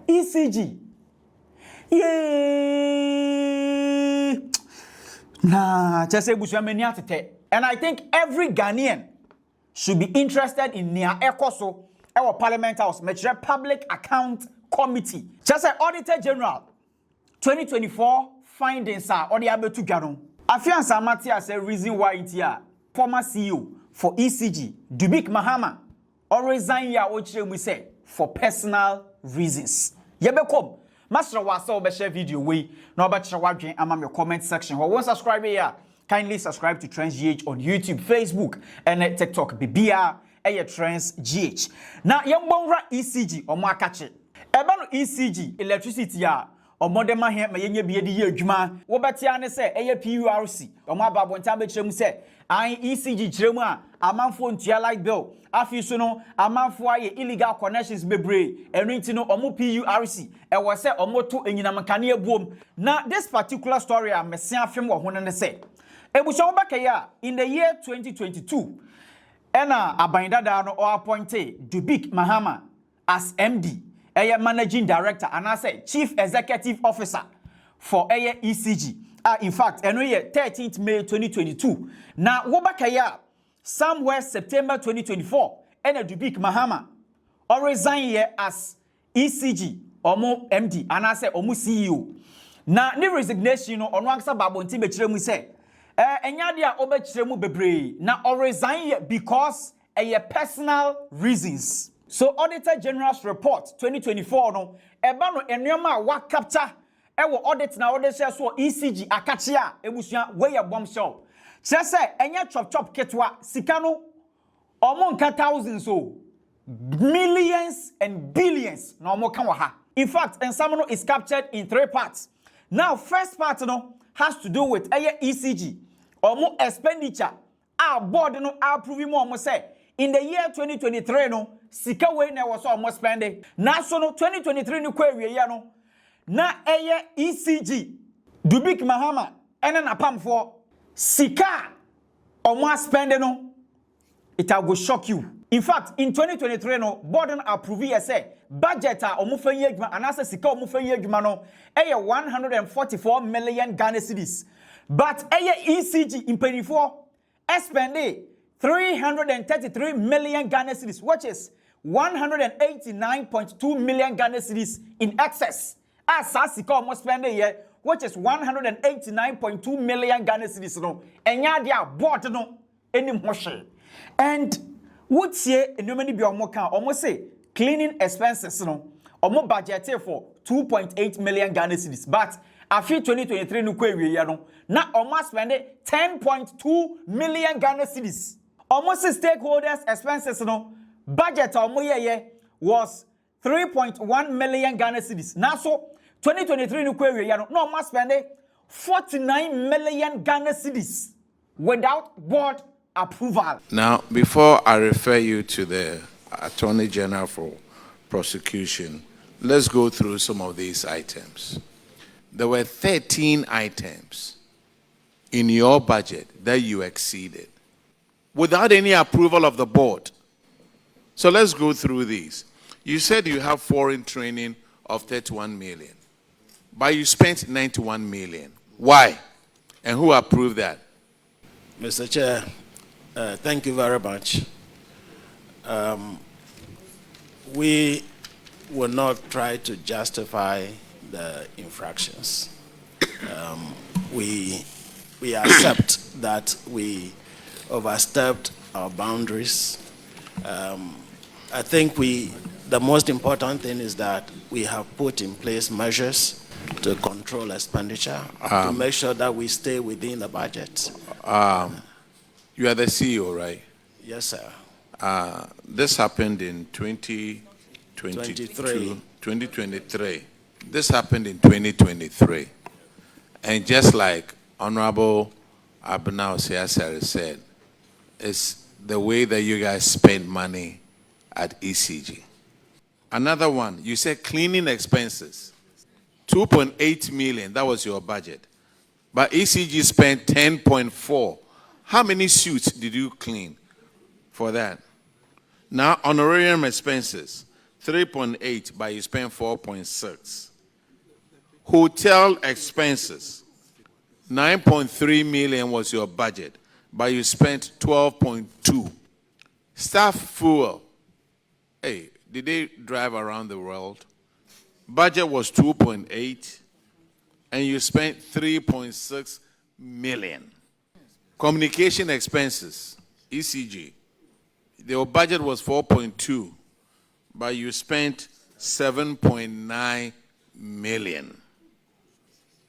ECG. Yay! Nah, just say and I think every Ghanaian should be interested in Nia Ekoso, our Parliament House, Public Account Committee. Just say Auditor General 2024 findings are on the able to Gano. Afian Samati as a reason why it's here. Former CEO for ECG, Dubik Mahama, or resign ya we say for personal reasons. Yebekom, Master Wasa share video we no better watching among your comment section. Or one subscribe here. Kindly subscribe to Trends GH on YouTube, Facebook, and TikTok. BBR Trends GH. Now, young bonra ECG or markache. Ebano ECG electricity ya. Or modern man here, my young be a year juma. Wobatiane say, PURC. Or my babu and tablet say, I ECG Trema, a man phone tia light bill. Afisuno, a man for illegal connections bebre, and rintino omo PURC. And was said omoto in Yinamakania boom. Now, this particular story, I'm a film of one and say. In the year 2022, Ena Abindadano or appointed Dubik Mahama as MD, Managing Director, and I say Chief Executive Officer for ECG. In fact, year 13th May 2022. Now, Wobakaya, somewhere September 2024, Ena Dubik Mahama or resign here as ECG or MD, and I say Omu CEO. Now, the resignation on Wangsa Babonti Bechiremu say. Enyadia obechiremu bebre na or resign because personal reasons. So Auditor General's report 2024 no eba no enwema wa capture ewo audit na audit share so ECG akachia ebusia we bombshell. Say enya chop ketwa sika no omo nka thousands so millions and billions na omo kan wa ha. In fact, Ensamino is captured in 3 parts. Now, first part no has to do with ECG or more expenditure. Our board no approve more say in the year 2023 no sika we na was almost spending. Now so no 2023 no query no na ECG Dubik Mahama and an apam for sika or more spending no it will shock you. In fact, in 2023 no board no approve say budget omufanye adwuma anase sika omufanye adwuma no 144 million Ghana cedis. But ECG in 24 spend 333 million Ghana cedis, which is 189.2 million Ghana cedis in excess. As sika almost spend here, which is 189.2 million Ghana cedis no. Enya dia board no any motion. And would say many be almost say cleaning expenses no almost budgeted for 2.8 million Ghana cedis. But after 2023 no query no na almost spend 10.2 million Ghana cedis. Almost stakeholders expenses no budget was 3.1 million Ghana cedis. Now so 2023 no query no almost spend 49 million Ghana cedis without board approval. Now, before I refer you to the Attorney General for prosecution, let's go through some of these items. There were 13 items in your budget that you exceeded without any approval of the board. So let's go through these. You said you have foreign training of 31 million, but you spent 91 million. Why? And who approved that? Mr. Chair, thank you very much. We will not try to justify the infractions. We accept that we overstepped our boundaries. I think the most important thing is that we have put in place measures to control expenditure, to make sure that we stay within the budget. You are the CEO, right? Yes, sir. This happened in 2023. This happened in 2023. And just like Honorable Abnao Siasari said, it's the way that you guys spend money at ECG. Another one, you said cleaning expenses. 2.8 million, that was your budget. But ECG spent 10.4. How many suits did you clean? for that. Now, honorarium expenses, 3.8, but you spent 4.6. Hotel expenses, 9.3 million was your budget, but you spent 12.2. Staff fuel, hey, did they drive around the world? Budget was 2.8, and you spent 3.6 million. Communication expenses, ECG, your budget was 4.2, but you spent 7.9 million.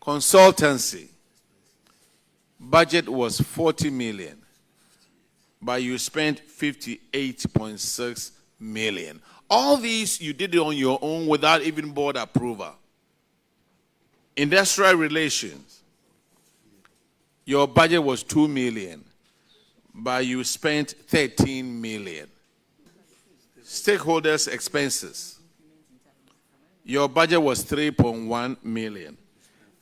Consultancy, budget was 40 million, but you spent 58.6 million. All these you did it on your own without even board approval. Industrial relations, your budget was 2 million, but you spent 13 million. Stakeholders' expenses, your budget was 3.1 million,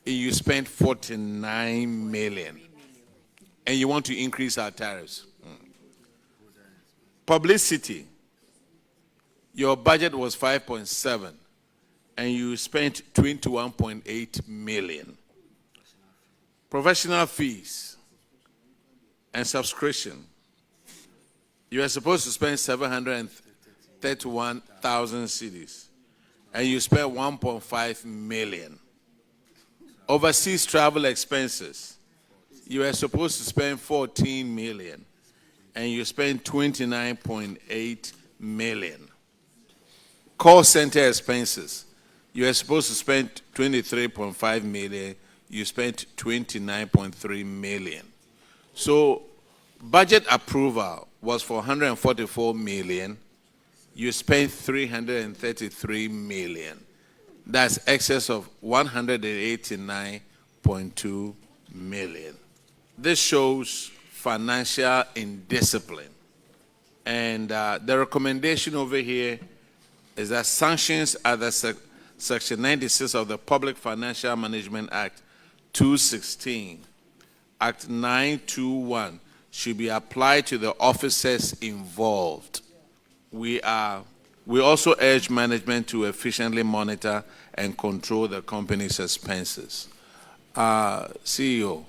and you spent 49 million. And you want to increase our tariffs. Publicity, your budget was 5.7, and you spent 21.8 million. Professional fees and subscription, you are supposed to spend 731,000 cedis, and you spent 1.5 million. Overseas travel expenses, you are supposed to spend 14 million, and you spent 29.8 million. Call center expenses, you are supposed to spend 23.5 million, you spent 29.3 million. So budget approval was for 144 million, you spent 333 million. That's excess of 189.2 million. This shows financial indiscipline. And the recommendation over here is that sanctions under Section 96 of the Public Financial Management Act 216, Act 921, should be applied to the officers involved. We also urge management to efficiently monitor and control the company's expenses. CEO,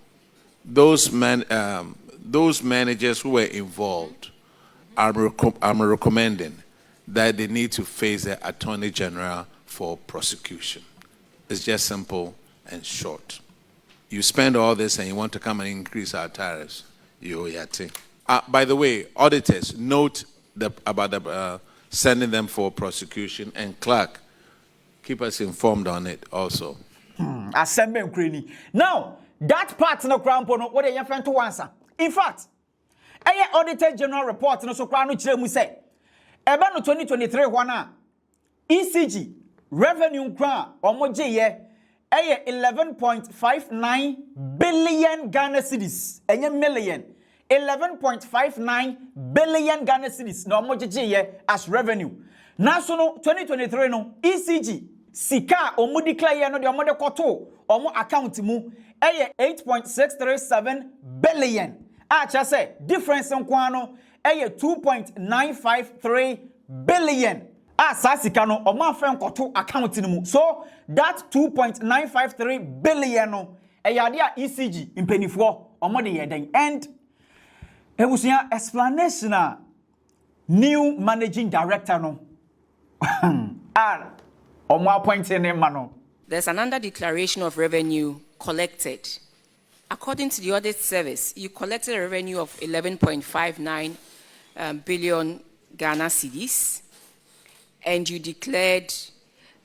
those managers who were involved, I'm recommending that they need to face the Attorney General for prosecution. It's just simple and short. You spend all this and you want to come and increase our tariffs. By the way, auditors, note about sending them for prosecution, and clerk, keep us informed on it also. Now, that part no crampo no what they friend to answer. In fact, Auditor General report no so kwano kire mu say eba no 2023 one ECG revenue kra omoje ye 11.59 billion Ghana cedis enye million 11.59 billion Ghana cedis na omoje ye as revenue. Na so no 2023 no ECG sika omo declare no de omo de koto omo account mu 8.637 billion. Acha say difference nkwa no 2.953 billion. Sasika no omo afen koto account ni mu. So that 2.953 billion no ade a ECG impenifo omo de yeden. And ebusia explanation a new managing director no omo appointing him no. There's an under declaration of revenue collected. According to the audit service, you collected a revenue of 11.59 billion Ghana cedis, and you declared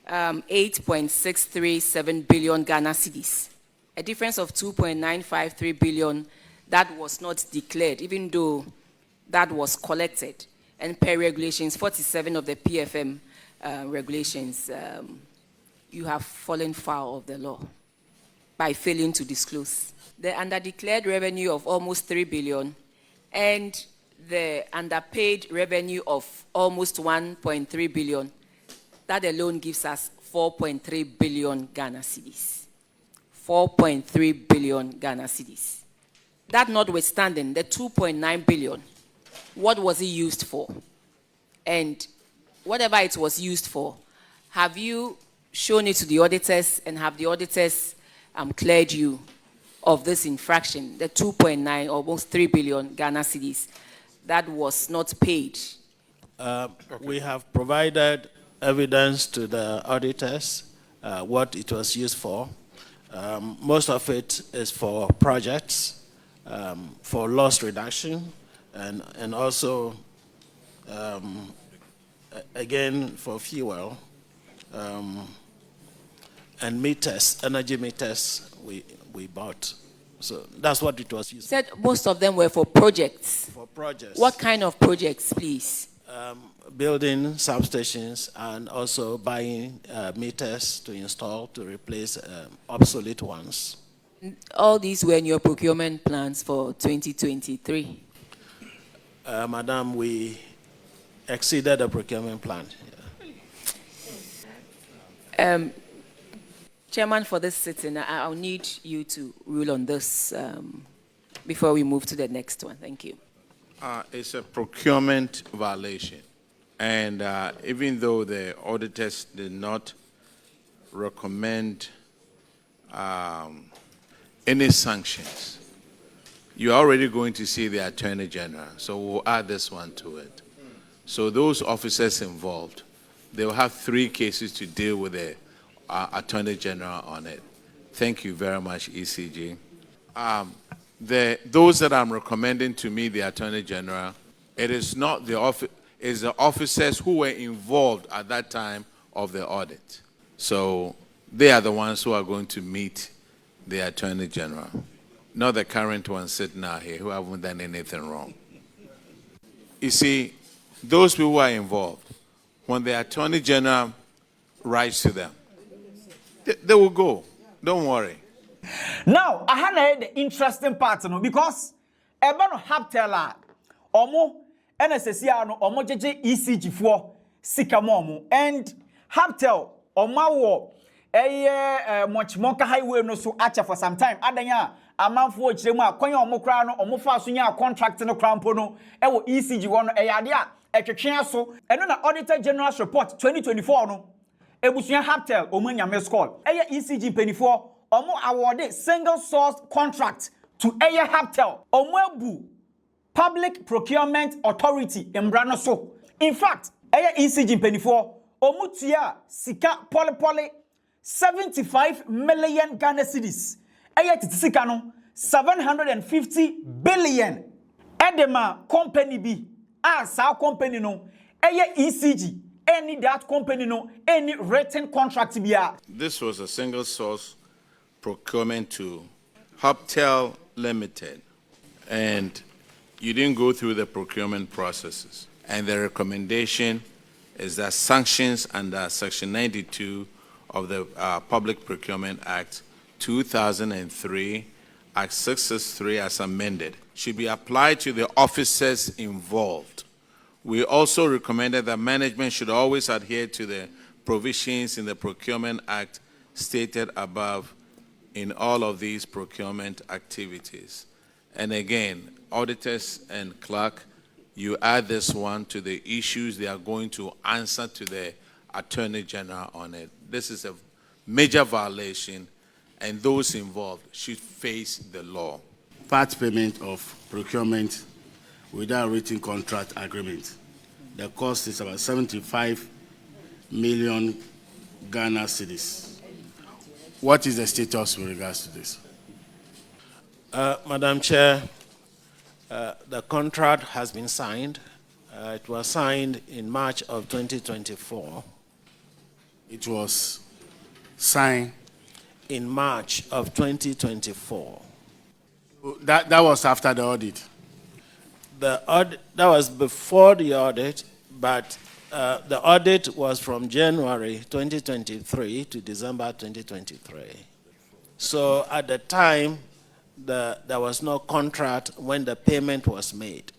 8.637 billion Ghana cedis, a difference of 2.953 billion that was not declared, even though that was collected. And per regulations 47 of the PFM regulations, you have fallen foul of the law by failing to disclose. The underdeclared revenue of almost 3 billion and the underpaid revenue of almost 1.3 billion, that alone gives us 4.3 billion Ghana cedis. 4.3 billion Ghana cedis. That notwithstanding, the 2.9 billion what was it used for? And whatever it was used for, have you shown it to the auditors, and have the auditors cleared you of this infraction, the 2.9, almost 3 billion Ghana cedis that was not paid? We have provided evidence to the auditors what it was used for. Most of it is for projects, for loss reduction, and also, again, for fuel, and meters, energy meters we bought. So that's what it was used for. Said most of them were for projects. For projects. What kind of projects, please? Building substations and also buying meters to install to replace obsolete ones. All these were in your procurement plans for 2023? Madam, we exceeded the procurement plan. Chairman, for this sitting, I'll need you to rule on this before we move to the next one. Thank you. It's a procurement violation. And even though the auditors did not recommend any sanctions, you're already going to see the Attorney General. So we'll add this one to it. So those officers involved, they will have 3 cases to deal with the Attorney General on it. Thank you very much, ECG. Those that I'm recommending to meet the Attorney General, it is not the office, it's the officers who were involved at that time of the audit. So they are the ones who are going to meet the Attorney General, not the current ones sitting out here who haven't done anything wrong. You see, those people who are involved, when the Attorney General writes to them, they will go. Don't worry. Now, I had the interesting part, because Ebano Hutel, Omo, NSSC, Omo JJ ECG for Sikamomo, and Hutel, Omawo, Mochmonka Highway no so acha for some time. Adanya, a month for Chema, Konya Omokrano, Omofa Sunya contract no crampono, Ewo ECG one, Ayadia, Ekiaso, and then Auditor General's report 2024 no. Ebusuya Hutel, Omanya Mescall, Aya ECG penny for. Omo awarded single source contract to Aya Hutel, Omobu Public Procurement Authority in Branoso. In fact, Aya ECG penny for Omutia Sika Poly 75 million Ghana cedis. Aya Tisikano 750 billion. Edema company B, our company no. Aya ECG, any that company no, any written contract be. This was a single source procurement to Hutel Limited, and you didn't go through the procurement processes. And the recommendation is that sanctions under Section 92 of the Public Procurement Act 2003, Act 663 as amended, should be applied to the officers involved. We also recommended that management should always adhere to the provisions in the Procurement Act stated above in all of these procurement activities. And again, auditors and clerk, you add this one to the issues they are going to answer to the Attorney General on it. This is a major violation, and those involved should face the law. Part payment of procurement without written contract agreement. The cost is about 75 million Ghana cedis. What is the status with regards to this? Madam Chair, the contract has been signed. It was signed in March of 2024. It was signed in March of 2024. That was after the audit? The audit, that was before the audit, but the audit was from January 2023 to December 2023. So at the time, there was no contract when the payment was made.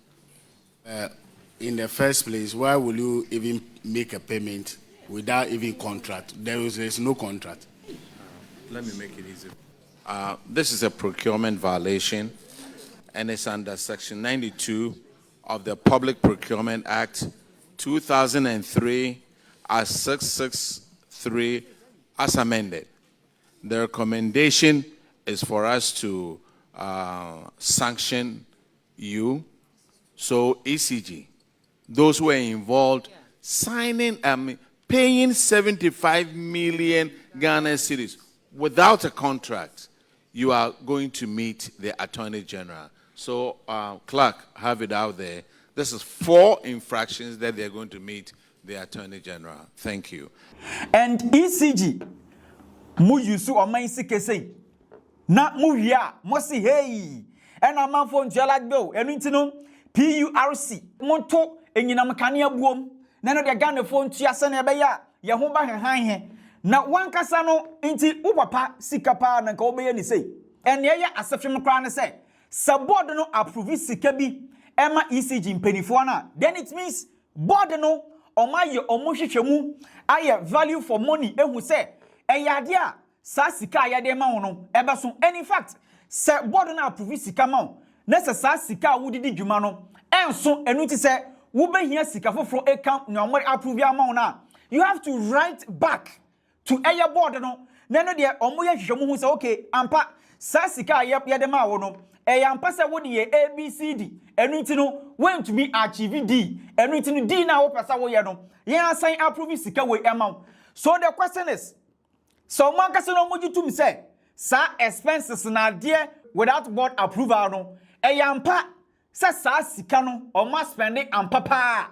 In the first place, why will you even make a payment without even contract? There is no contract. Let me make it easy. This is a procurement violation, and it's under Section 92 of the Public Procurement Act 2003 as 663 as amended. The recommendation is for us to sanction you. So ECG, those who are involved, signing, paying 75 million Ghana cedis without a contract, you are going to meet the Attorney General. So, clerk, have it out there. This is 4 infractions that they're going to meet the Attorney General. Thank you. And ECG, mu yusu o man sike sei. Na mu hia, mo si hey. And a man phone jala go. Enu ntino PURC. Monto enyinam kanea buom. Na no de Ghana phone tua se na be ya. Ye ho ba hehan he. Na wankasa no nti wo papa sika pa na nka obeye ni sei. En ye asefem kra ne sei. Sa board no approve sika bi ema ECG mpanifo na. Then it means board no omaye omohwehwemu aye value for money ehu sei. Eyade a sa sika ayade ma wo no ebe so. And in fact, se board na approve sika ma wo. Na se sa sika wo didi dwuma no enso enu ti se wo behia sika foforo account na omori approve ama wo na. You have to write back to aya board no. Na no de omoye hwehwemu hu se okay ampa sa sika ayade ma wo no. Ampa se wo de ABCD enu ti no went to be achieve D enu ti no D na wo pesa wo ye no. Ye assign approve sika we amount. So the question is, so man kase no moji tum say sa expenses na there without board approval no ampa sa sika no o ma spend ampa pa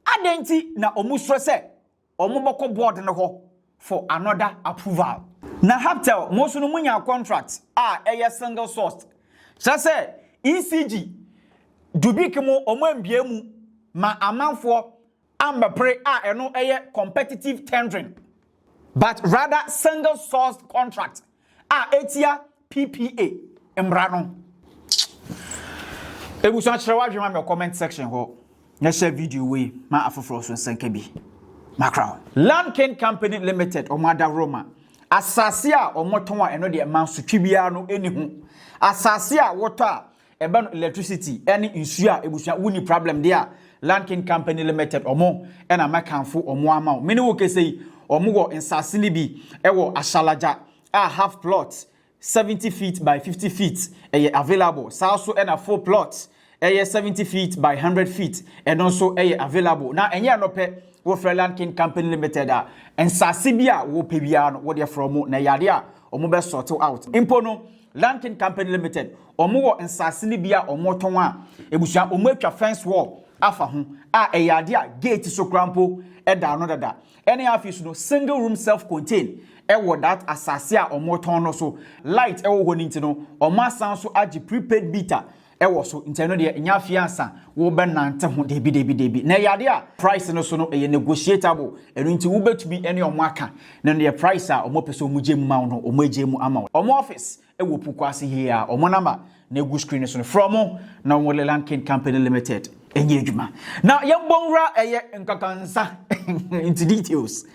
adenti na omusro say omoboko board no ho for another approval. Na Hutel most no munya contract single source. So say ECG dubikimo omambia ma amanfo ambapre eno competitive tendering, but rather single source contract etia PPA embrano. Ebuso achrewa dwema me comment section ho na share video we ma afoforo so nsanka bi macro Land King Company Limited omada Roma asase a omoton a eno de mansotwi bia no eni ho asase a woto a eba no electricity any nsu a ebuso woni problem there. Land King Company Limited omo ena makanfo omo ama meni wo kesei omo go nsase ni bi ewo ashalaja half plot 70 feet by 50 feet available. So ena full plot 70 feet by 100 feet and also available. Now enye no pe wo Land King Company Limited nsase bia wo pe bia no wo de from na yade a omo be sort out. Impono Land King Company Limited omo wo nsase ni bia omo ton a ebusia omo atwa fence wall afa ho eyade a gate so krampo da no dada. Any office no single room self-contained that asase a omoton no so light ho nti no omasan so agi prepaid meter so inteno de nya fiansa wo be nante ho debi na yade a price no so no negotiable eno nti wo betumi ene omaka na the price a omopeso omugye mu ma no omagye mu ama omo office pukwase here a omo number na egu screen so no from na wo Land King Company Limited enye adwuma na yembonra nkakansa into details.